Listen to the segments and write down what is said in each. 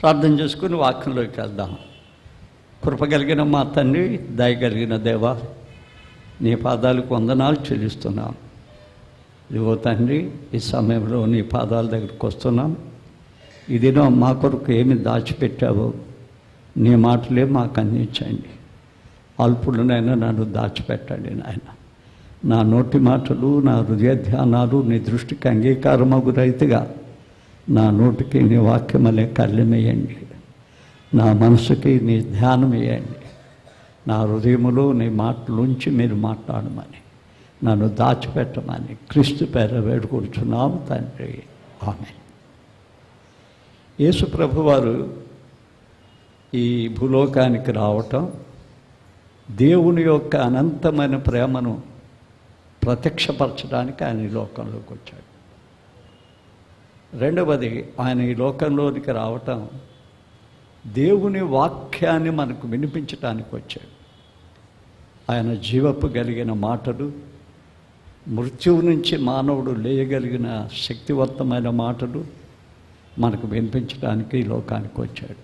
ప్రార్థన చేసుకుని వాక్యంలోకి వెళ్దాం. కృప కలిగిన మా తండ్రి, దయ కలిగిన దేవా, నీ పాదాలకు వందనాలు చెల్లిస్తున్నాం. ఇదిగో తండ్రి, ఈ సమయంలో నీ పాదాల దగ్గరికి వస్తున్నాం. ఈ దినం మా కొరకు ఏమి దాచిపెట్టావో నీ మాటలే మాకు అందించండి. అల్పుడునైనా నన్ను దాచిపెట్టండి నాయన. నా నోటి మాటలు, నా హృదయ ధ్యానాలు నీ దృష్టికి అంగీకారమగు రైతుగా నా నోటికి నీ వాక్యం అనే కళ్ళెమేయండి. నా మనసుకి నీ ధ్యానం వేయండి. నా హృదయములో నీ మాటలుంచి మీరు మాట్లాడమని, నన్ను దాచిపెట్టమని క్రీస్తు పేర వేడుకుంటున్నాము తండ్రి, ఆమేన్. యేసు ప్రభువారు ఈ భూలోకానికి రావటం దేవుని యొక్క అనంతమైన ప్రేమను ప్రత్యక్షపరచడానికి ఆయన ఈ లోకంలోకి వచ్చాడు. రెండవది, ఆయన ఈ లోకంలోనికి రావటం దేవుని వాక్యాన్ని మనకు వినిపించటానికి వచ్చాడు. ఆయన జీవపు కలిగిన మాటలు, మృత్యువు నుంచి మానవుడు లేయగలిగిన శక్తివంతమైన మాటలు మనకు వినిపించడానికి ఈ లోకానికి వచ్చాడు.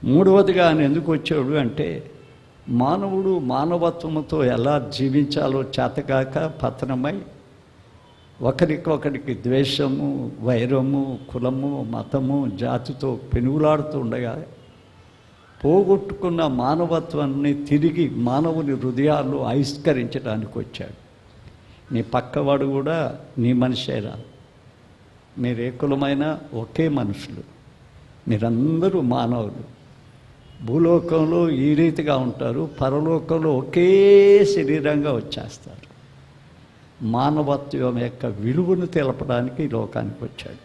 మూడవదిగా ఆయన ఎందుకు వచ్చాడు అంటే, మానవుడు మానవత్వముతో ఎలా జీవించాలో చేతగాక పతనమై ఒకరికొకరికి ద్వేషము, వైరము, కులము, మతము, జాతితో పెనుగులాడుతూ ఉండగా పోగొట్టుకున్న మానవత్వాన్ని తిరిగి మానవుని హృదయాల్లో ఆవిష్కరించడానికి వచ్చాడు. నీ పక్కవాడు కూడా నీ మనిషేరా, మీరే కులమైనా ఒకే మనుషులు, మీరందరూ మానవులు. భూలోకంలో ఈ రీతిగా ఉంటారు, పరలోకంలో ఒకే శరీరంగా వచ్చేస్తారు. మానవత్వం యొక్క విలువను తెలపడానికి ఈ లోకానికి వచ్చాడు.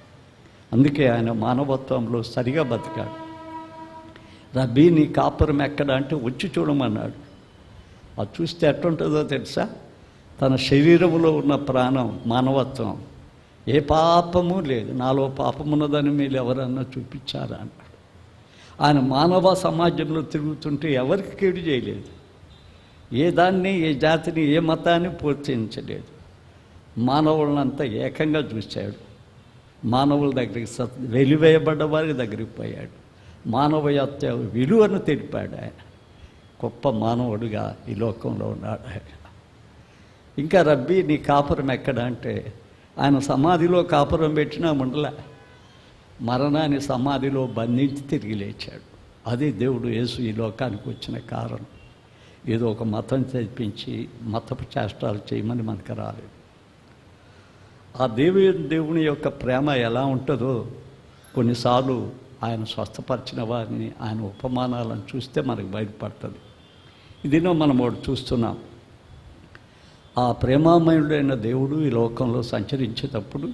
అందుకే ఆయన మానవత్వంలో సరిగా బతికాడు. రబ్బీ, నీ కాపురం ఎక్కడ అంటే వచ్చి చూడమన్నాడు. అది చూస్తే ఎట్లుంటుందో తెలుసా? తన శరీరంలో ఉన్న ప్రాణం, మానవత్వం, ఏ పాపము లేదు, నాలో పాపమున్నదని మీరు ఎవరన్నా చూపించారా అన్నాడు. ఆయన మానవ సమాజంలో తిరుగుతుంటే ఎవరికి కీడు చేయలేదు, ఏ దాన్ని, ఏ జాతిని, ఏ మతాన్ని ప్రోత్సహించలేదు. మానవులంతా ఏకంగా చూశాడు. మానవుల దగ్గరికి వెలివేయబడ్డ వారి దగ్గరికి పోయాడు. మానవత్వ విలువను తెలిపాడు. ఆయన గొప్ప మానవుడిగా ఈ లోకంలో ఉన్నాడు ఆయన. ఇంకా రబ్బీ, నీ కాపురం ఎక్కడ అంటే, ఆయన సమాధిలో కాపురం పెట్టినా ఉండలే, మరణాన్ని సమాధిలో బంధించి తిరిగి లేచాడు. అది దేవుడు యేసు ఈ లోకానికి వచ్చిన కారణం. ఏదో ఒక మతం తెప్పించి మతపు చేష్టాలు చేయమని మనకు రాలేదు. ఆ దేవుని యొక్క ప్రేమ ఎలా ఉంటుందో కొన్నిసార్లు ఆయన స్వస్థపరిచిన వారిని, ఆయన ఉపమానాలను చూస్తే మనకు బయటపడుతుంది. ఇదినో మనం ఒకటి చూస్తున్నాం. ఆ ప్రేమామయుడైన దేవుడు ఈ లోకంలో సంచరించేటప్పుడు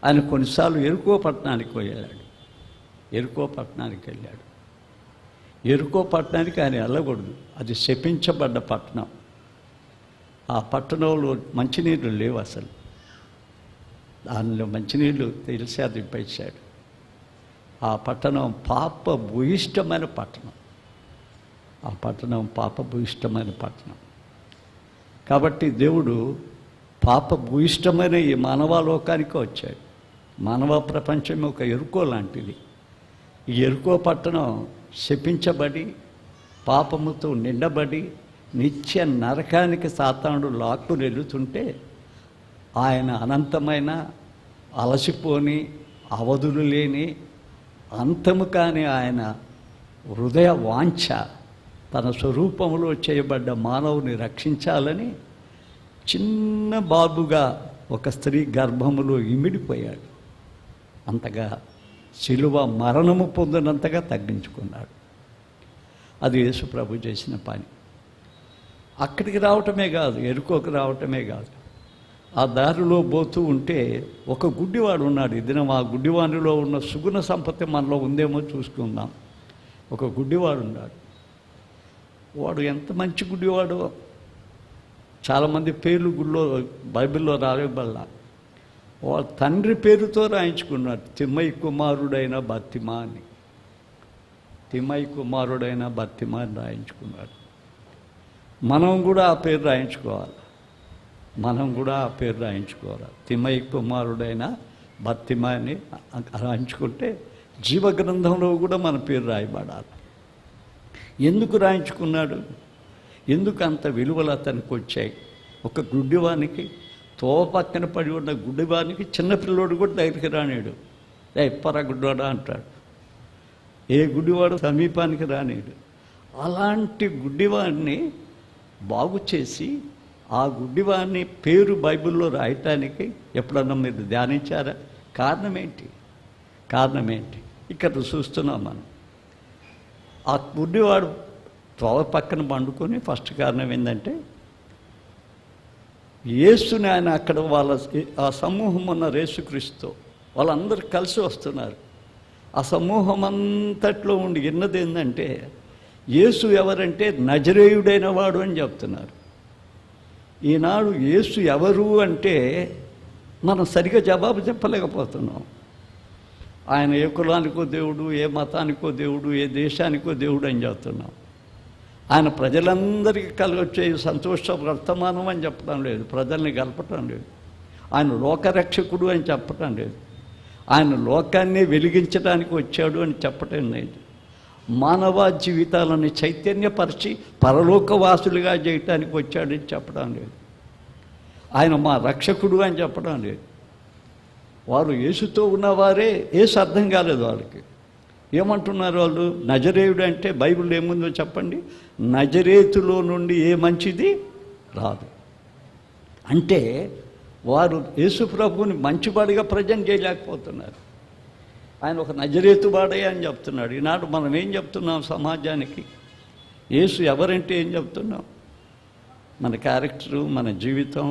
ఆయన కొన్నిసార్లు ఎరుకో పట్టణానికి వెళ్ళాడు. ఎరుకో పట్టణానికి వెళ్ళాడు. ఎరుకో పట్టణానికి ఆయన వెళ్ళకూడదు, అది శపించబడ్డ పట్టణం. ఆ పట్టణంలో మంచినీళ్ళు లేవు అసలు. దానిలో మంచినీళ్ళు తెలిసి అది పెట్టాడు. ఆ పట్టణం పాప భూయిష్టమైన పట్టణం. ఆ పట్టణం పాప భూయిష్టమైన పట్టణం. కాబట్టి దేవుడు పాప భూయిష్టమైన ఈ మానవలోకానికి వచ్చాడు. మానవ ప్రపంచం ఒక ఎరుకో లాంటిది. ఈ ఎరుకో పట్టణం శపించబడి పాపముతో నిండబడి నిత్య నరకానికి సాతానుడు లాక్కుని వెళుతుంటే, ఆయన అనంతమైన, అలసిపోని, అవధులు లేని, అంతము కాని ఆయన హృదయ వాంఛ, తన స్వరూపంలో చేయబడ్డ మానవుని రక్షించాలని చిన్న బాబుగా ఒక స్త్రీ గర్భములో ఇమిడిపోయాడు. అంతగా శిలువ మరణము పొందినంతగా తగ్గించుకున్నాడు. అది యేసు ప్రభు చేసిన పని. అక్కడికి రావటమే కాదు, ఎరుకోకి రావటమే కాదు, ఆ దారిలో పోతూ ఉంటే ఒక గుడ్డివాడు ఉన్నాడు. ఇది ఆ గుడ్డివాడిలో ఉన్న సుగుణ సంపత్తి మనలో ఉందేమో చూసుకుందాం. ఒక గుడ్డివాడు ఉన్నాడు. వాడు ఎంత మంచి గుడ్డివాడో, చాలామంది పేర్లు గుళ్ళో బైబిల్లో రాలేబల్లా. వాళ్ళ తండ్రి పేరుతో రాయించుకున్నాడు, తిమ్మయ్య కుమారుడైన బర్తిమా అని. తిమ్మయ్య కుమారుడైన బర్తిమా అని రాయించుకున్నాడు. మనం కూడా ఆ పేరు రాయించుకోవాలి. తిమ్మయ్య కుమారుడైన బర్తిమాని రాయించుకుంటే జీవగ్రంథంలో కూడా మన పేరు రాయబడాలి. ఎందుకు రాయించుకున్నాడు? ఎందుకు అంత విలువలు అతనికి వచ్చాయి? ఒక గుడ్డివానికి, తోవ పక్కన పడి ఉన్న గుడ్డివానికి చిన్నపిల్లోడు కూడా దగ్గరికి రానేడు. ఎప్పరా గుడ్డివాడా అంటాడు. ఏ గుడ్డివాడు సమీపానికి రానేడు. అలాంటి గుడ్డివాడిని బాగు చేసి ఆ గుడ్డివాడిని పేరు బైబిల్లో రాయటానికి ఎప్పుడన్నా మీరు ధ్యానించారా? కారణం ఏంటి? ఇక్కడ చూస్తున్నాం మనం. ఆ గుడ్డివాడు త్రోవ పక్కన పండుకొని ఫస్ట్ కారణం ఏంటంటే యేసుని ఆయన అక్కడ ఆ సమూహం ఉన్న యేసుక్రీస్తు వాళ్ళందరూ కలిసి వస్తున్నారు. ఆ సమూహం అంతట్లో ఉండి విన్నది ఏంటంటే యేసు ఎవరంటే నజరేయుడైన వాడు అని చెప్తున్నారు. ఈనాడు యేసు ఎవరు అంటే మనం సరిగా జవాబు చెప్పలేకపోతున్నాం. ఆయన ఏ కులానికో దేవుడు, ఏ మతానికో దేవుడు, ఏ దేశానికో దేవుడు అని చెప్తున్నాం. ఆయన ప్రజలందరికీ కలిగొచ్చే సంతోష వర్తమానం అని చెప్పడం లేదు, ప్రజల్ని కలపటం లేదు. ఆయన లోకరక్షకుడు అని చెప్పటం లేదు, ఆయన లోకాన్ని వెలిగించడానికి వచ్చాడు అని చెప్పటం లేదు. మానవ జీవితాలను చైతన్యపరిచి పరలోకవాసులుగా చేయటానికి వచ్చాడని చెప్పడం లేదు. ఆయన మా రక్షకుడు అని చెప్పడం లేదు. వారు యేసుతో ఉన్నవారే యేసు అర్థం కాలేదు వాళ్ళకి. ఏమంటున్నారు వాళ్ళు? నజరేయుడు అంటే బైబిల్ ఏముందో చెప్పండి. నజరేతులో నుండి ఏ మంచిది రాదు అంటే వారు యేసు ప్రభువుని మంచివాడిగా ప్రజెంట్ చేయలేకపోతున్నారు. ఆయన ఒక నజరేతు వాడే అని చెప్తున్నాడు. ఈనాడు మనం ఏం చెప్తున్నాం సమాజానికి? యేసు ఎవరంటే ఏం చెప్తున్నాం? మన క్యారెక్టరు, మన జీవితం,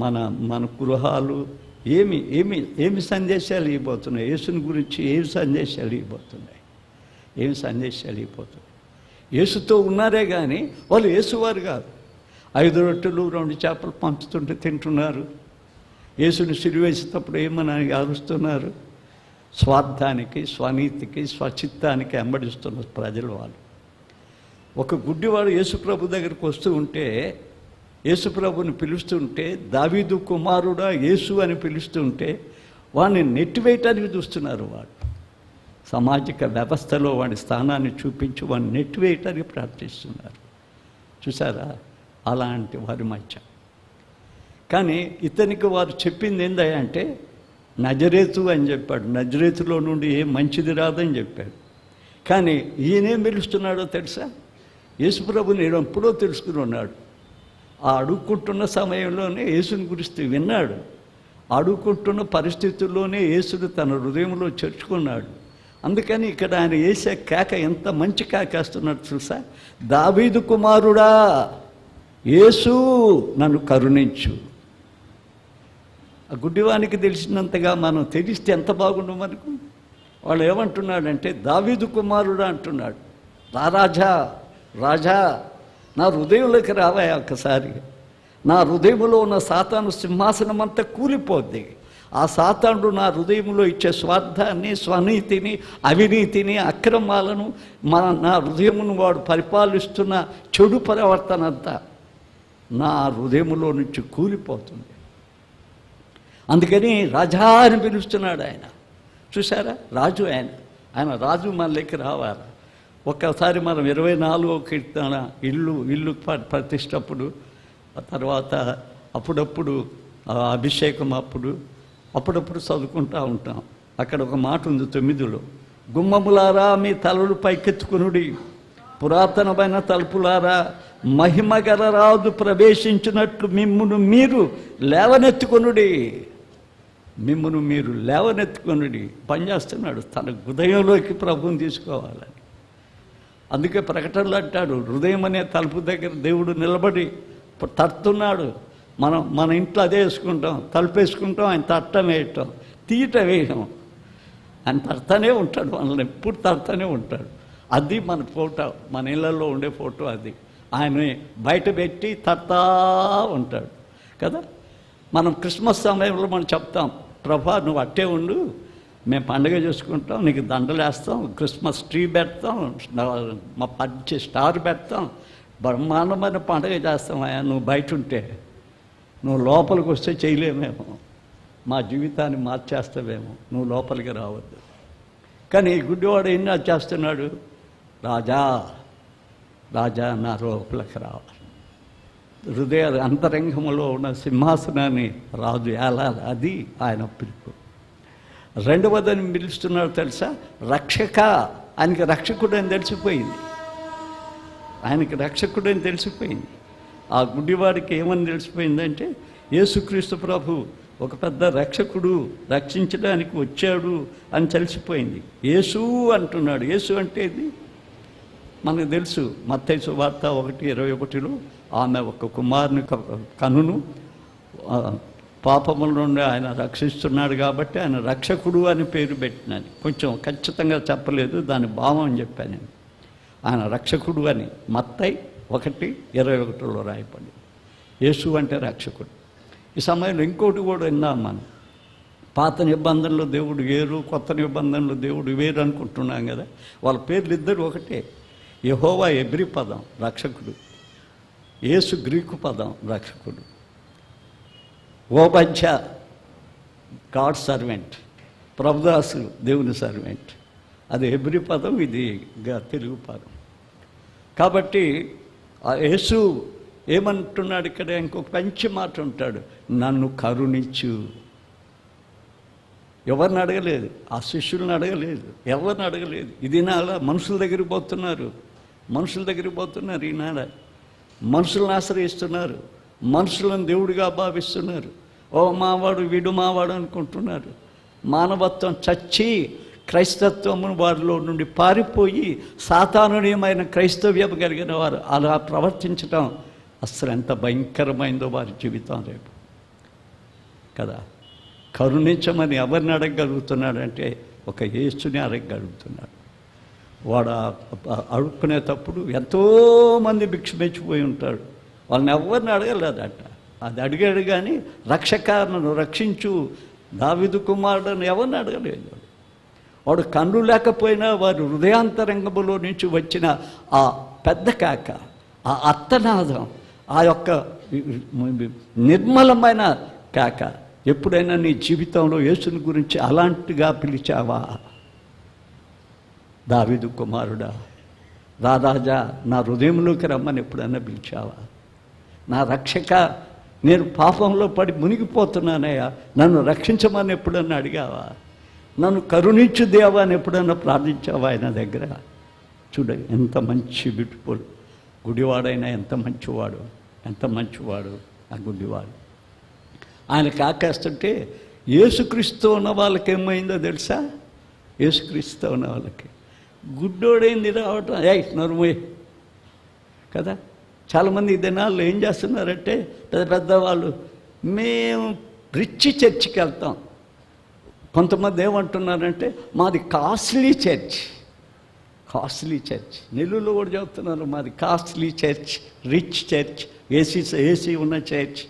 మన గృహాలు ఏమి సందేశాలు ఇవ్వబోతున్నాయి? యేసుని గురించి ఏమి సందేశాలు ఇవ్వబోతున్నాయి? యేసుతో ఉన్నారే కానీ వాళ్ళు యేసువారు కాదు. 5 రొట్టెలు 2 చేపలు పంచుతుంటే తింటున్నారు. యేసుని సిలువేసేటప్పుడు ఏమని అరుస్తున్నారు? స్వార్థానికి, స్వనీతికి, స్వచిత్తానికి వెంబడిస్తున్న ప్రజలు వాళ్ళు. ఒక గుడ్డివాడు యేసుప్రభు దగ్గరికి వస్తూ ఉంటే, యేసుప్రభుని పిలుస్తుంటే, దావీదు కుమారుడా యేసు అని పిలుస్తుంటే వాడిని నెట్టివేయటానికి చూస్తున్నారు. వాడు సామాజిక వ్యవస్థలో వాడి స్థానాన్ని చూపించి వాడిని నెట్టివేయటానికి ప్రార్థిస్తున్నారు. చూసారా? అలాంటి వారి మధ్య. కానీ ఇతనికి వారు చెప్పింది ఏందంటే నజరేతు అని చెప్పాడు. నజరేతులో నుండి ఏం మంచిది రాదని చెప్పాడు. కానీ ఈయనేం పిలుస్తున్నాడో తెలుసా? యేసుప్రభు నేను ఎప్పుడో తెలుసుకుని ఉన్నాడు. ఆ అడుక్కుంటున్న సమయంలోనే యేసుని గురించి విన్నాడు. అడుక్కుంటున్న పరిస్థితుల్లోనే యేసుడు తన హృదయంలో చేర్చుకున్నాడు. అందుకని ఇక్కడ ఆయన వేసే కేక ఎంత మంచి కేకేస్తున్నాడు చూసా? దావీదు కుమారుడా యేసు నన్ను కరుణించు. ఆ గుడ్డివానికి తెలిసినంతగా మనం తెలిస్తే ఎంత బాగుండు మనకు. వాళ్ళు ఏమంటున్నాడంటే దావీదు కుమారుడా అంటున్నాడు. రాజా నా హృదయంలోకి రావా ఒక్కసారి. నా హృదయంలో ఉన్న సాతాను సింహాసనం అంతా కూలిపోద్ది. ఆ సాతానుడు నా హృదయంలో ఇచ్చే స్వార్థాన్ని, స్వనీతిని, అవినీతిని, అక్రమాలను నా హృదయమును వాడు పరిపాలిస్తున్న చెడు ప్రవర్తన అంతా నా హృదయంలో నుంచి కూలిపోతుంది. అందుకని రాజా అని పిలుస్తున్నాడు ఆయన. చూసారా? రాజు ఆయన రాజు మనలోకి రావాలి. ఒక్కసారి మనం 24వ కీర్తన ఇల్లు ప్రతిష్టప్పుడు, తర్వాత అప్పుడప్పుడు అభిషేకం అప్పుడప్పుడు చదువుకుంటూ ఉంటాం. అక్కడ ఒక మాట ఉంది 9లో, గుమ్మములారా మీ తలలు పైకెత్తుకునుడి, పురాతనమైన తలుపులారా మహిమగల రాజు ప్రవేశించినట్లు మిమ్మును మీరు లేవనెత్తుకొనుడి. పనిచేస్తున్నాడు తన హృదయంలోకి ప్రభువుని తీసుకోవాలని. అందుకే ప్రకటనలు అంటాడు, హృదయం అనే తలుపు దగ్గర దేవుడు నిలబడి తడుతున్నాడు. మన ఇంట్లో అదే వేసుకుంటాం, తలుపు వేసుకుంటాం, ఆయన తట్టం వేయటం, తీయటం వేయటం. ఆయన తడతానే ఉంటాడు, మనల్ని ఎప్పుడు తడతానే ఉంటాడు. అది మన ఫోటో, మన ఇళ్ళల్లో ఉండే ఫోటో అది. ఆయన బయట పెట్టి తడతా ఉంటాడు కదా. మనం క్రిస్మస్ సమయంలో మనం చెప్తాం, ప్రభా నువ్వు అట్టే ఉండు, మేము పండుగ చేసుకుంటాం, నీకు దండలు వేస్తాం, క్రిస్మస్ ట్రీ పెడతాం, మా పంచి స్టార్ పెడతాం, బ్రహ్మాండమైన పండుగ చేస్తాం. నువ్వు బయట ఉంటే, నువ్వు లోపలికి వస్తే చేయలేమేమో. మా జీవితాన్ని మార్చేస్తావేమో, నువ్వు లోపలికి రావద్దు. కానీ ఈ గుడ్డివాడు ఏం చేస్తున్నాడు? రాజా రాజా నా లోపలికి రావాలి. హృదయ అంతరంగంలో ఉన్న సింహాసనాన్ని రాజు ఏలాలి, అది ఆయన పిలుపు. రెండవదని పిలుస్తున్నాడు తెలుసా? రక్షక. ఆయనకి రక్షకుడు అని తెలిసిపోయింది. ఆయనకి రక్షకుడు అని తెలిసిపోయింది. ఆ గుడ్డివాడికి ఏమని తెలిసిపోయిందంటే యేసుక్రీస్తు ప్రభు ఒక పెద్ద రక్షకుడు, రక్షించడానికి వచ్చాడు అని తెలిసిపోయింది. యేసు అంటున్నాడు. యేసు అంటే ఇది మనకు తెలుసు. మత్తయి సువార్త 1:21లో ఆమె ఒక కుమారుని కనును పాపముల నుండి ఆయన రక్షిస్తున్నాడు కాబట్టి ఆయన రక్షకుడు అని పేరు పెట్టినాను. కొంచెం ఖచ్చితంగా చెప్పలేదు, దాని భావం అని చెప్పాను నేను. ఆయన రక్షకుడు అని మత్తయి 1:21లో రాయపడి. యేసు అంటే రక్షకుడు. ఈ సమయంలో ఇంకోటి కూడా విన్నాం మనం. పాత నిబంధనలో దేవుడు వేరు, కొత్త నిబంధనలో దేవుడు వేరు అనుకుంటున్నాం కదా. వాళ్ళ పేర్లు ఇద్దరు ఒకటే. యెహోవా ఎబ్రీ పదం రక్షకుడు, యేసు గ్రీకు పదం రక్షకుడు. ఓబద్య గాడ్ సర్వెంట్, ప్రభుదాసు దేవుని సర్వెంట్. అది ఎబ్రీ పదం, ఇది తెలుగు పదం. కాబట్టి ఆ యేసు ఏమంటున్నాడు ఇక్కడ? ఇంకొక మంచి మాట ఉంటాడు, నన్ను కరుణించు. ఎవరిని అడగలేదు, ఆ శిష్యులను అడగలేదు, ఎవరిని అడగలేదు. ఇది నాల మనుషుల దగ్గరికి పోతున్నారు, మనుషుల దగ్గరికి పోతున్నారు. ఈనాడ మనుషులను ఆశ్రయిస్తున్నారు, మనుషులను దేవుడిగా భావిస్తున్నారు. ఓ మావాడు వీడు మావాడు అనుకుంటున్నారు. మానవత్వం చచ్చి క్రైస్తత్వము వారిలో నుండి పారిపోయి సాతానునీయమైన క్రైస్తవ్యం కలిగిన వారు అలా ప్రవర్తించటం అసలు ఎంత భయంకరమైందో వారి జీవితం రేపు కదా. కరుణించమని ఎవరిని అడగగలుగుతున్నాడంటే ఒక యేసుని అడగగలుగుతున్నాడు. వాడు అడుక్కునేటప్పుడు ఎంతోమంది భిక్షమెచ్చిపోయి ఉంటాడు, వాళ్ళని ఎవరిని అడగలేదట. అది అడిగాడు కానీ రక్షకాలను రక్షించు దావీదు కుమారుడని ఎవరిని అడగలేదు. వాడు కన్ను లేకపోయినా వారి హృదయాంతరంగములో నుంచి వచ్చిన ఆ పెద్ద కేక, ఆ అత్తనాదం, ఆ యొక్క నిర్మలమైన కేక. ఎప్పుడైనా నీ జీవితంలో యేసుని గురించి అలాంటిగా పిలిచావా? దావీదు కుమారుడా, రారాజా, నా హృదయంలోకి రమ్మని ఎప్పుడైనా పిలిచావా? నా రక్షక, నేను పాపంలో పడి మునిగిపోతున్నానయ్యా, నన్ను రక్షించమని ఎప్పుడన్నా అడిగావా? నన్ను కరుణించు దేవా అని ఎప్పుడన్నా ప్రార్థించావా ఆయన దగ్గర? చూడండి ఎంత మంచి బ్యూటిఫుల్. గుడివాడైనా ఎంత మంచివాడు, ఎంత మంచివాడు ఆ గుడ్డివాడు. ఆయన కాకేస్తుంటే యేసుక్రీస్తు ఉన్న వాళ్ళకి ఏమైందో తెలుసా? యేసుక్రీస్తు ఉన్న వాళ్ళకి గుడ్డోడైంది రావటం, నరుమోయ్ కదా. చాలామంది ఈ దినాల్లో ఏం చేస్తున్నారంటే పెద్ద పెద్దవాళ్ళు, మేము రిచ్ చర్చికి వెళ్తాం. కొంతమంది ఏమంటున్నారంటే మాది కాస్ట్లీ చర్చ్, కాస్ట్లీ చర్చ్. నెల్లూరులో కూడా చెప్తున్నారు మాది costly church, rich church, AC ఉన్న చర్చ్.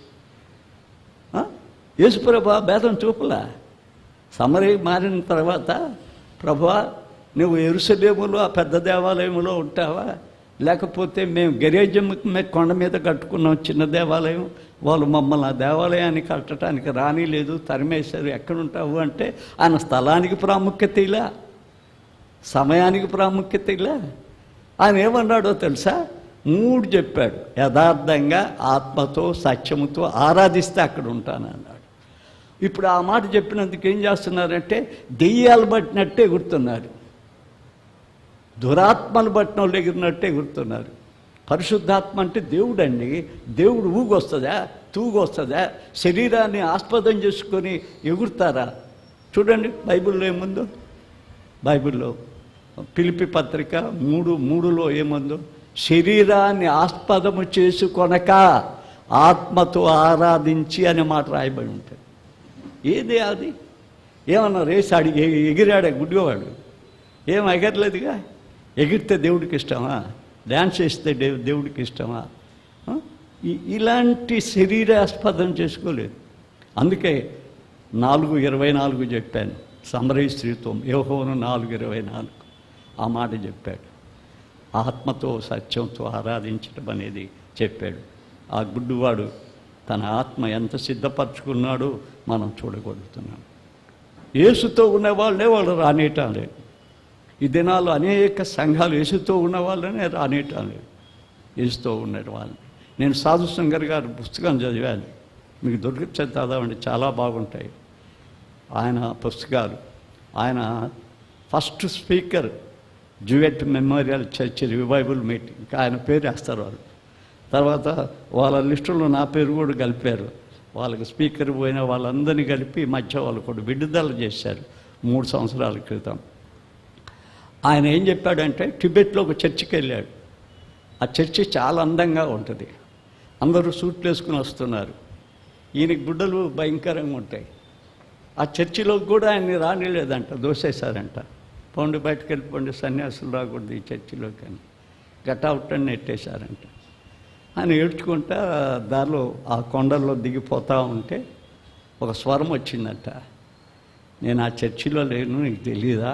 యేసుప్రభా భేదం చూపలా. సమరీ మారిన తర్వాత, ప్రభువా నువ్వు యెరూషలేములో ఆ పెద్ద దేవాలయంలో ఉంటావా, లేకపోతే మేము గెరేజం కొండ మీద కట్టుకున్నాం చిన్న దేవాలయం, వాళ్ళు మమ్మల్ని ఆ దేవాలయాన్ని కట్టడానికి రానిలేదు, తరిమేశారు, ఎక్కడుంటావు అంటే ఆయన స్థలానికి ప్రాముఖ్యత ఇలా, సమయానికి ప్రాముఖ్యత ఇలా. ఆయన ఏమన్నాడో తెలుసా? 3 చెప్పాడు. యథార్థంగా ఆత్మతో సత్యముతో ఆరాధిస్తే అక్కడ ఉంటానన్నాడు. ఇప్పుడు ఆ మాట చెప్పినందుకు ఏం చేస్తున్నారంటే దెయ్యాలు పట్టినట్టే ఎగురుతున్నారు, దురాత్మలు పట్టిన వాళ్ళు ఎగిరినట్టే ఎగురుతున్నారు. పరిశుద్ధాత్మ అంటే దేవుడు అండి. దేవుడు ఊగొస్తుందా, తూగొస్తుందా? శరీరాన్ని ఆస్పదం చేసుకొని ఎగురుతారా? చూడండి బైబిల్లో ఏముందో. బైబిల్లో ఫిలిప్పీ పత్రిక 3:3లో ఏముందో? శరీరాన్ని ఆస్పదము చేసుకొనక ఆత్మతో ఆరాధించి అనే మాట రాయబడి ఉంటుంది. ఏది అది? ఏమన్నా రేసి అడిగి ఎగిరాడే గుడ్డివాడు? ఏం ఎగరలేదుగా. ఎగిరితే దేవుడికి ఇష్టమా? డ్యాన్స్ చేస్తే దేవుడికి ఇష్టమా? ఇలాంటి శరీరాస్పదం చేసుకోలేదు. అందుకే 4:24 చెప్పాను. సమరయ స్త్రీత్వం యెహోవాను 4:24 ఆ మాట చెప్పాడు. ఆత్మతో సత్యంతో ఆరాధించడం అనేది చెప్పాడు. ఆ గుడ్డివాడు తన ఆత్మ ఎంత సిద్ధపరచుకున్నాడో మనం చూడగలుగుతున్నాం. యేసుతో ఉన్న వాళ్ళే వాళ్ళు రానేయటం లేదు. ఈ దినాల్లో అనేక సంఘాలు యేసుతో ఉన్న వాళ్ళనే రానేయటం లేదు. యేసుతో ఉన్న వాళ్ళని నేను సాధు శంకర్ గారి పుస్తకం చదివాను, మీకు దొరికితే చదవండి, చాలా బాగుంటాయి ఆయన పుస్తకాలు. ఆయన first speaker Jewett memorial church revival meeting, ఆయన పేరు వేస్తారు వాళ్ళు. తర్వాత వాళ్ళ లిస్టులో నా పేరు కూడా కలిపారు. వాళ్ళకి స్పీకర్ పోయిన వాళ్ళందరినీ కలిపి మధ్య వాళ్ళు కూడా విడుదల చేశారు 3 సంవత్సరాల క్రితం. ఆయన ఏం చెప్పాడంటే, టిబెట్లో ఒక చర్చికి వెళ్ళాడు. ఆ చర్చి చాలా అందంగా ఉంటుంది, అందరూ సూట్లు వేసుకుని వస్తున్నారు. ఈయనకి గుడ్డలు భయంకరంగా ఉంటాయి. ఆ చర్చిలోకి కూడా ఆయన్ని రానిలేదంట, దోసేశారంట. పోండి బయటకు వెళ్ళిపోండి, సన్యాసులు రాకూడదు ఈ చర్చిలోకి అని గట్అవుట్ అని నెట్టేశారంట. ఆయన ఏడ్చుకుంటా దారిలో ఆ కొండల్లో దిగిపోతూ ఉంటే ఒక స్వరం వచ్చిందట, నేను ఆ చర్చిలో లేను, నీకు తెలీదా?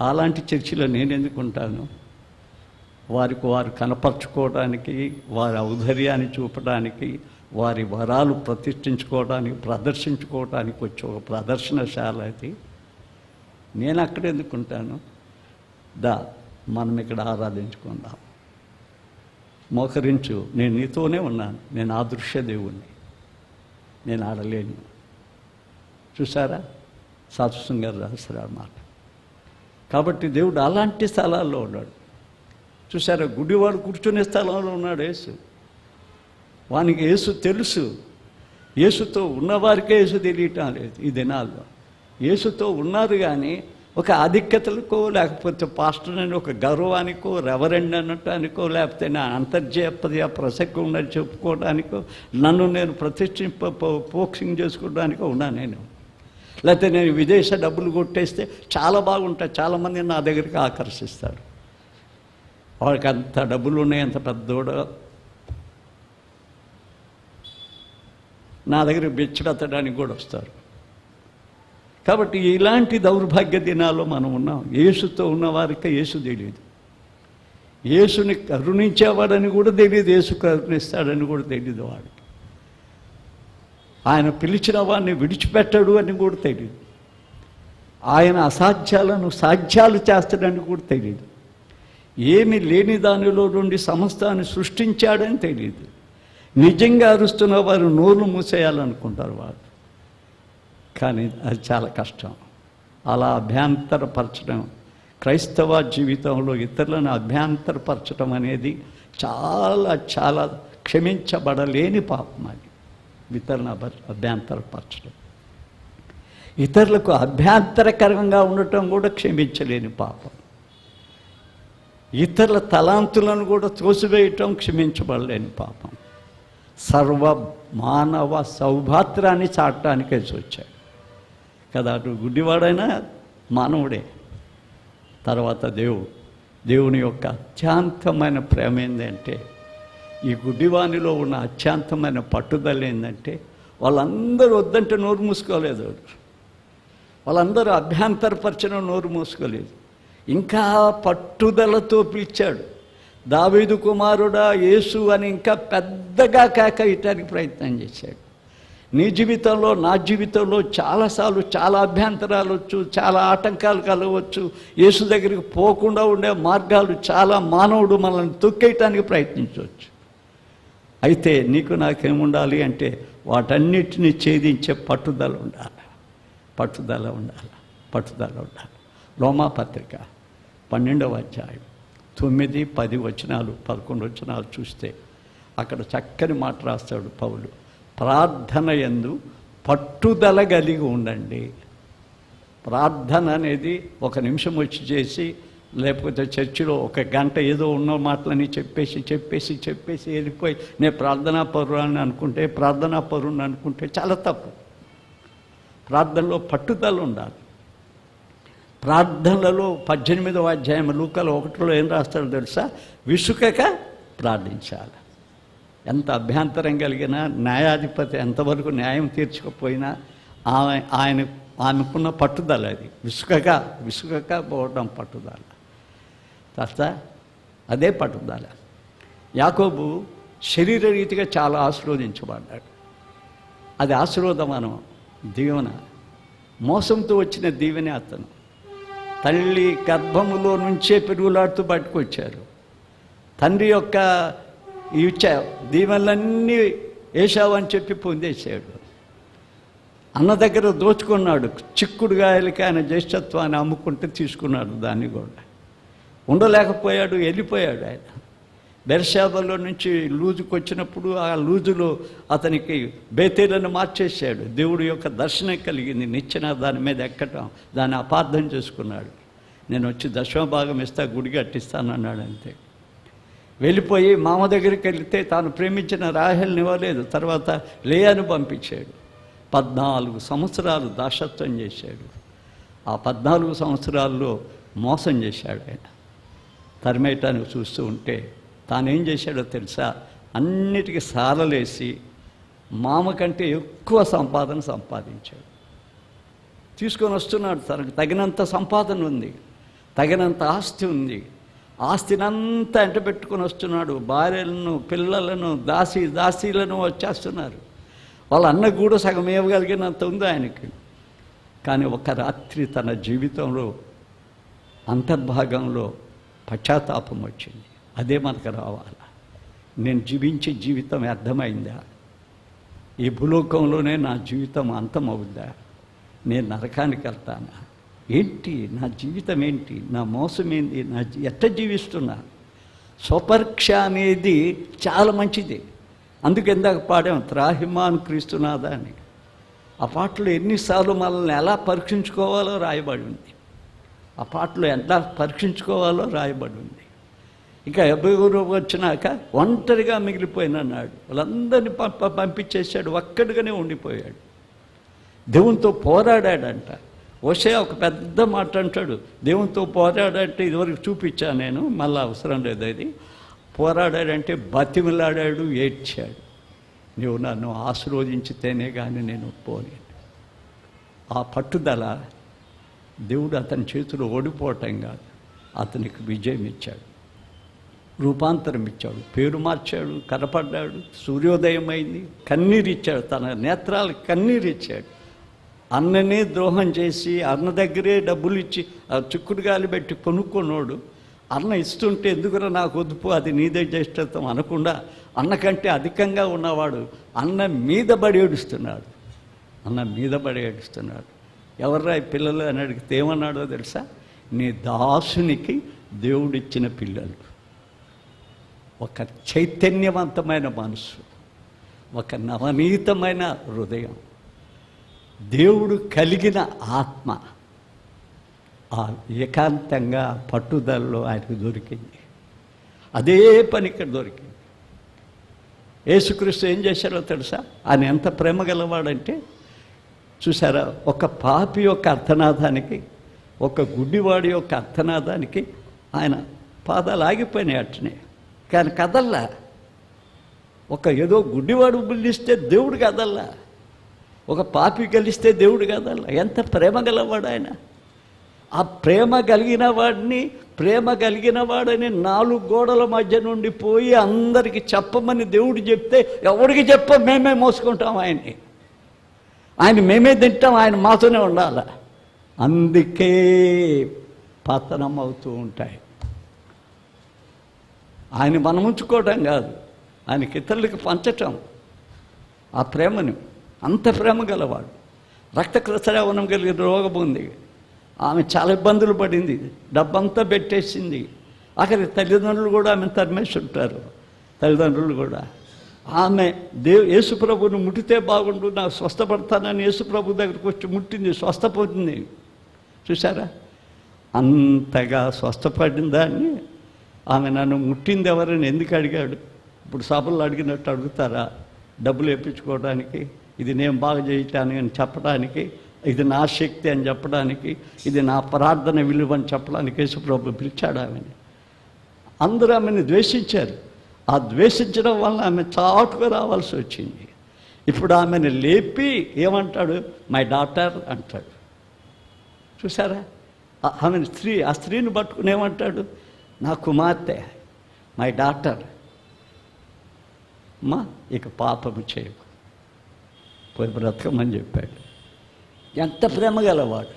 అలాంటి చర్చిలో నేను ఎందుకు ఉంటాను? వారికి వారు కనపరుచుకోవడానికి, వారి ఔదార్యాన్ని చూపడానికి, వారి వరాలు ప్రతిష్ఠించుకోవడానికి, ప్రదర్శించుకోవడానికి వచ్చే ఒక ప్రదర్శనశాల అది. నేను అక్కడ ఎందుకుంటాను? మనం ఇక్కడ ఆరాధించుకుందాం, మోకరించు, నేను నీతోనే ఉన్నాను, నేను ఆదృశ్య దేవుణ్ణి, నేను ఆడలేను. చూసారా, సాధుసింగ్ గారు రాస్తారు మాట. కాబట్టి దేవుడు అలాంటి స్థలాల్లో ఉన్నాడు. చూసారా, గుడివాడు కూర్చునే స్థలంలో ఉన్నాడు యేసు. వానికి యేసు తెలుసు. యేసుతో ఉన్నవారికే యేసు తెలియటం లేదు ఈ దినాల్లో. యేసుతో ఉన్నారు కానీ ఒక ఆధిక్యతలకో, లేకపోతే పాస్టర్ అని ఒక గౌరవానికో, రెవరెండ్ అనటానికో, లేకపోతే నా అంతర్జాతీయ ప్రసక్తి ఉన్నది చెప్పుకోవడానికో, నన్ను నేను పోక్సింగ్ చేసుకోవడానికో ఉన్నా నేను. లేకపోతే నేను విదేశ డబ్బులు కొట్టేస్తే చాలా బాగుంటాయి, చాలామంది నా దగ్గరికి ఆకర్షిస్తారు. వాడికి అంత డబ్బులు ఉన్నాయి, అంత పెద్దోడు నా దగ్గర బెచ్చడెత్తడానికి కూడా వస్తారు. కాబట్టి ఇలాంటి దౌర్భాగ్య దినాల్లో మనం ఉన్నాం. యేసుతో ఉన్నవారికి యేసు తెలియదు, యేసుని కరుణించేవాడని కూడా తెలియదు, యేసు కరుణిస్తాడని కూడా తెలియదు వాడికి. ఆయన పిలిచిన వాడిని విడిచిపెట్టడు అని కూడా తెలియదు. ఆయన అసాధ్యాలను సాధ్యాలు చేస్తాడని కూడా తెలియదు. ఏమి లేని దానిలో నుండి సమస్తాన్ని సృష్టించాడని తెలియదు. నిజంగా అరుస్తున్న వారు నోరు మూసేయాలనుకుంటారు వారు, కానీ అది చాలా కష్టం. అలా అభ్యంతరపరచడం, క్రైస్తవ జీవితంలో ఇతరులను అభ్యంతరపరచడం అనేది చాలా చాలా క్షమించబడలేని పాపం. అది ఇతరులను అభ్యంతరపరచడం, ఇతరులకు అభ్యంతరకరంగా ఉండటం కూడా క్షమించలేని పాపం. ఇతరుల తలాంతులను కూడా తోసివేయటం క్షమించబడలేని పాపం. సర్వ మానవ సౌభాత్రాన్ని చాటడానికి వచ్చాడు కదా. అటు గుడ్డివాడైనా మానవుడే. తర్వాత దేవుని యొక్క అత్యంతమైన ప్రేమ ఏంటంటే, ఈ గుడ్డివానిలో ఉన్న అత్యంతమైన పట్టుదల ఏంటంటే, వాళ్ళందరూ వద్దంటే నోరు మూసుకోలేదు, వాళ్ళందరూ అభ్యంతరపరచడం నోరు మూసుకోలేదు, ఇంకా పట్టుదలతో పిలిచాడు. దావీదు కుమారుడా యేసు అని ఇంకా పెద్దగా కేకయటానికి ప్రయత్నం చేశాడు. నీ జీవితంలో, నా జీవితంలో చాలాసార్లు చాలా అభ్యంతరాలు వచ్చు, చాలా ఆటంకాలు కలగవచ్చు. యేసు దగ్గరికి పోకుండా ఉండే మార్గాలు చాలా, మానవుడు మనల్ని తొక్కేయటానికి ప్రయత్నించవచ్చు. అయితే నీకు నాకేముండాలి అంటే, వాటన్నిటిని ఛేదించే పట్టుదల ఉండాలి, పట్టుదల ఉండాలి, పట్టుదల ఉండాలి. రోమాపత్రిక 12వ అధ్యాయం 9, 10 వచనాలు, 11 వచనాలు చూస్తే అక్కడ చక్కని మాట రాస్తాడు పౌలు. ప్రార్థన యందు పట్టుదల కలిగి ఉండండి. ప్రార్థన అనేది ఒక నిమిషం వచ్చి చేసి, లేకపోతే చర్చిలో ఒక గంట ఏదో ఉన్న మాటలని చెప్పేసి వెళ్ళిపోయి నేను ప్రార్థనా పరుని అనుకుంటే చాలా తప్పు. ప్రార్థనలో పట్టుదల ఉండాలి. ప్రార్థనలలో 18వ అధ్యాయం లూకాలో 1లో ఏం రాస్తాడో తెలుసా? విసుకక ప్రార్థించాలి. ఎంత అభ్యంతరం కలిగినా, న్యాయాధిపతి ఎంతవరకు న్యాయం తీర్చకపోయినా ఆమెకున్న పట్టుదల అది. విసుకక పోవడం పట్టుదల. తర్వాత అదే పట్టుదల. యాకోబు శరీర రీతిగా చాలా ఆశీర్వదించబడ్డాడు. అది ఆశీర్వాదమానం, దీవెన. మోసంతో వచ్చిన దీవెనే అతను. తల్లి గర్భములో నుంచే పెరుగులాడుతూ పట్టుకొచ్చారు. తండ్రి యొక్క దీవెనలన్నీ ఏశావు అని చెప్పి పొందేశాడు. అన్న దగ్గర దోచుకున్నాడు. చిక్కుడుగాయలకి ఆయన జ్యేష్ఠత్వాన్ని అమ్ముకుంటే తీసుకున్నాడు. దాన్ని కూడా ఉండలేకపోయాడు, వెళ్ళిపోయాడు. ఆయన బెర్షాబాలో నుంచి లూజుకు వచ్చినప్పుడు ఆ లూజులో అతనికి బేతేలను మార్చేశాడు. దేవుడి యొక్క దర్శనం కలిగింది. నిచ్చెన దాని మీద ఎక్కటం, దాన్ని అపార్థం చేసుకున్నాడు. నేను వచ్చి దశమ భాగం ఇస్తా, గుడి కట్టిస్తానన్నాడు. అంతే. వెళ్ళిపోయి మామ దగ్గరికి వెళితే తాను ప్రేమించిన రాహేల్ని ఇవ్వలేదు. తర్వాత లేయాను పంపించాడు. 14 సంవత్సరాలు దాసత్వం చేశాడు. ఆ 14 సంవత్సరాల్లో మోసం చేశాడు ఆయన. తరిమేయటానికి చూస్తూ ఉంటే తానేం చేశాడో తెలుసా? అన్నిటికీ సాలలేసి మామ కంటే ఎక్కువ సంపాదించాడు. తీసుకొని వస్తున్నాడు. తనకు తగినంత సంపాదన ఉంది, తగినంత ఆస్తి ఉంది. ఆస్తినంతా ఎంట పెట్టుకొని వస్తున్నాడు. భార్యలను, పిల్లలను, దాసీలను వచ్చేస్తున్నారు. వాళ్ళ అన్న కూడా సగం ఇవ్వగలిగినంత ఉంది ఆయనకి. కానీ ఒక రాత్రి తన జీవితంలో అంతర్భాగంలో పశ్చాత్తాపం వచ్చింది. అదే మనకు రావాలా. నేను జీవించే జీవితం అర్థమైందా? ఈ భూలోకంలోనే నా జీవితం అంతమవుద్దా? నేను నరకానికి వెళ్తానా? ఏంటి నా జీవితం? ఏంటి నా మోసం? ఏంటి నా ఎట్ట జీవిస్తున్నా? స్వపరీక్ష అనేది చాలా మంచిది. అందుకు ఇందాక పాడాం, త్రాహిమాన్ క్రీస్తునాథా అని. ఆ పాటలో ఎన్నిసార్లు మనల్ని ఎలా పరీక్షించుకోవాలో రాయబడి ఉంది. ఆ పాటలో ఎలా పరీక్షించుకోవాలో రాయబడి ఉంది. ఇంకా 70 వచ్చినాక ఒంటరిగా మిగిలిపోయినన్నాడు. వాళ్ళందరినీ పంపించేశాడు. ఒక్కడిగానే ఉండిపోయాడు. దేవునితో పోరాడాడంట. హోషేయ ఒక పెద్ద మాట అంటాడు, దేవునితో పోరాడంటే ఇదివరకు చూపించాను నేను, మళ్ళీ అవసరం లేదు. అది పోరాడాడంటే బతిమిలాడాడు, ఏడ్చాడు. నువ్వు నన్ను ఆశీర్వదించితేనే కానీ నేను పోలేను. ఆ పట్టుదల దేవుడు అతని చేతిలో ఓడిపోవటం కాదు, అతనికి విజయం ఇచ్చాడు, రూపాంతరం ఇచ్చాడు, పేరు మార్చాడు, కనపడ్డాడు, సూర్యోదయం అయింది, కన్నీరు ఇచ్చాడు, తన నేత్రాలకు కన్నీరు ఇచ్చాడు. అన్ననే ద్రోహం చేసి అన్న దగ్గరే డబ్బులు ఇచ్చి చిక్కుడు గాలి పెట్టి కొనుక్కున్నాడు. అన్న ఇస్తుంటే ఎందుకురా నాకు వద్దుపో, అది నీదే జ్యేష్ఠత్వం అనకుండా అన్నకంటే అధికంగా ఉన్నవాడు అన్న మీద పడి ఏడుస్తున్నాడు. అన్న మీద పడి ఏడుస్తున్నాడు. ఎవర్రా ఈ పిల్లలు అని అడిగితే ఏమన్నాడో తెలుసా? నీ దాసునికి దేవుడిచ్చిన పిల్లలు. ఒక చైతన్యవంతమైన మనసు, ఒక నవనీతమైన హృదయం, దేవుడు కలిగిన ఆత్మ, ఆ ఏకాంతంగా పట్టుదలలో ఆయనకు దొరికింది. అదే పని ఇక్కడ దొరికింది. యేసుక్రీస్తు ఏం చేశారో తెలుసా? ఆయన ఎంత ప్రేమ గలవాడంటే, చూసారా, ఒక పాపి యొక్క అర్థనాదానికి, ఒక గుడ్డివాడి యొక్క అర్థనాదానికి ఆయన పాదాలు ఆగిపోయినాయి అట్నే. కానీ కదల్లా. ఒక ఏదో గుడ్డివాడు బుల్లిస్తే దేవుడు కదల్లా, ఒక పాపి కలిస్తే దేవుడు కదల్లా. ఎంత ప్రేమ గలవాడు ఆయన. ఆ ప్రేమ కలిగిన వాడిని, ప్రేమ కలిగిన వాడని 4 గోడల మధ్య నుండి పోయి అందరికీ చెప్పమని దేవుడు చెప్తే ఎవరికి చెప్పం, మేమే మోసుకుంటాం ఆయన్ని. ఆయన మేమే తింటాం, ఆయన మాతోనే ఉండాలి. అందుకే పతనం అవుతూ ఉంటాయి. ఆయన మనం ఉంచుకోవటం కాదు, ఆయనకి ఇతరులకు పంచటం. ఆ ప్రేమను, అంత ప్రేమ గలవాడు. రక్తస్రావణం కలిగిన రోగం ఉంది. ఆమె చాలా ఇబ్బందులు పడింది, డబ్బంతా పెట్టేసింది. అక్కడ తల్లిదండ్రులు కూడా ఆమెను తరిమేసి ఉంటారు. తల్లిదండ్రులు కూడా ఆమె యేసుప్రభుని ముట్టితే బాగుండు, నాకు స్వస్థపడతానని యేసుప్రభు దగ్గరికి వచ్చి ముట్టింది, స్వస్థపోతుంది. చూసారా, అంతగా స్వస్థపడిన దాన్ని ఆమె నన్ను ముట్టింది ఎవరని ఎందుకు అడిగాడు? ఇప్పుడు సభలు అడిగినట్టు అడుగుతారా? డబ్బులు వేయించుకోవడానికి, ఇది నేను బాగా చేయటానికి అని చెప్పడానికి, ఇది నా శక్తి అని చెప్పడానికి, ఇది నా ప్రార్థన విలువ అని చెప్పడానికి యేసుప్రభు పిలిచాడు ఆమెని. అందరూ ఆమెను ద్వేషించారు. ఆ ద్వేషించడం వల్ల ఆమె చాటుగా రావాల్సి వచ్చింది. ఇప్పుడు ఆమెను లేపి ఏమంటాడు? మై డాటర్ అంటాడు. చూసారా, ఆమె ఆ స్త్రీని పట్టుకుని ఏమంటాడు? నా కుమార్తె, మై డాటర్. అమ్మా ఇక పాపము చేయకు, పోయి బ్రతకమని చెప్పాడు. ఎంత ప్రేమ గలవాడు.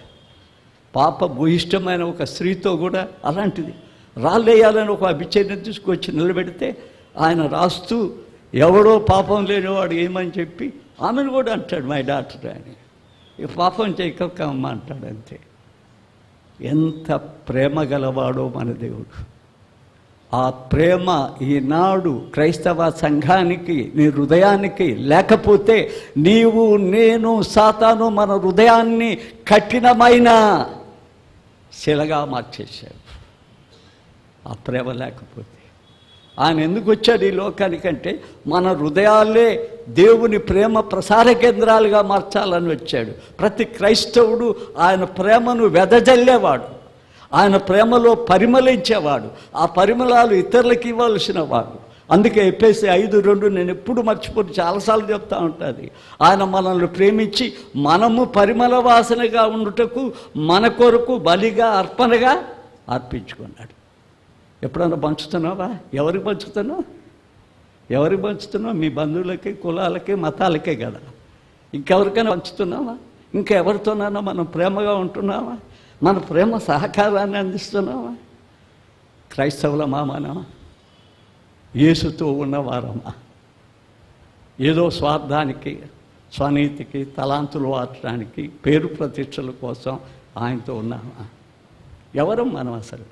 పాప భూయిష్టమైన ఒక స్త్రీతో కూడా అలాంటిది రాళ్ళేయాలని ఒక అభిచర్యం తీసుకొచ్చి నిలబెడితే ఆయన రాస్తూ ఎవడో పాపం లేనివాడు ఏమని చెప్పి ఆమెను కూడా అంటాడు మై డాక్టర్ అని. ఇక పాపం చేయకమ్మ అంటాడు అంతే. ఎంత ప్రేమ గలవాడో మన దేవుడు. ఆ ప్రేమ ఈనాడు క్రైస్తవ సంఘానికి, నీ హృదయానికి లేకపోతే నీవు, నేను, సాతాను మన హృదయాన్ని కఠినమైన శిలగా మార్చేశాడు. ఆ ప్రేమ లేకపోతే ఆయన ఎందుకు వచ్చాడు ఈ లోకానికంటే మన హృదయాలే దేవుని ప్రేమ ప్రసార కేంద్రాలుగా మార్చాలని వచ్చాడు. ప్రతి క్రైస్తవుడు ఆయన ప్రేమను వెదజల్లేవాడు, ఆయన ప్రేమలో పరిమళించేవాడు, ఆ పరిమళాలు ఇతరులకు ఇవ్వాల్సిన వాడు. అందుకే ఎఫెసీ 5:2 నేను ఎప్పుడు మర్చిపోయి చాలాసార్లు చెప్తా ఉంటుంది. ఆయన మనల్ని ప్రేమించి మనము పరిమళ వాసనగా ఉండుటకు మన కొరకు బలిగా అర్పణగా అర్పించుకున్నాడు. ఎప్పుడన్నా పంచుతున్నావా? ఎవరికి పంచుతున్నావు? ఎవరికి పంచుతున్నావు? మీ బంధువులకి, కులాలకి, మతాలకే కదా. ఇంకెవరికైనా పంచుతున్నావా? ఇంకెవరితోనైనా మనం ప్రేమగా ఉంటున్నావా? మన ప్రేమ సహకారాన్ని అందిస్తున్నావా? క్రైస్తవులమా మనమా? యేసుతో ఉన్నవారమా? ఏదో స్వార్థానికి, స్వనీతికి, తలాంతులు వాడటానికి, పేరు ప్రతిష్టల కోసం ఆయనతో ఉన్నామా? ఎవరు మనం అసలు?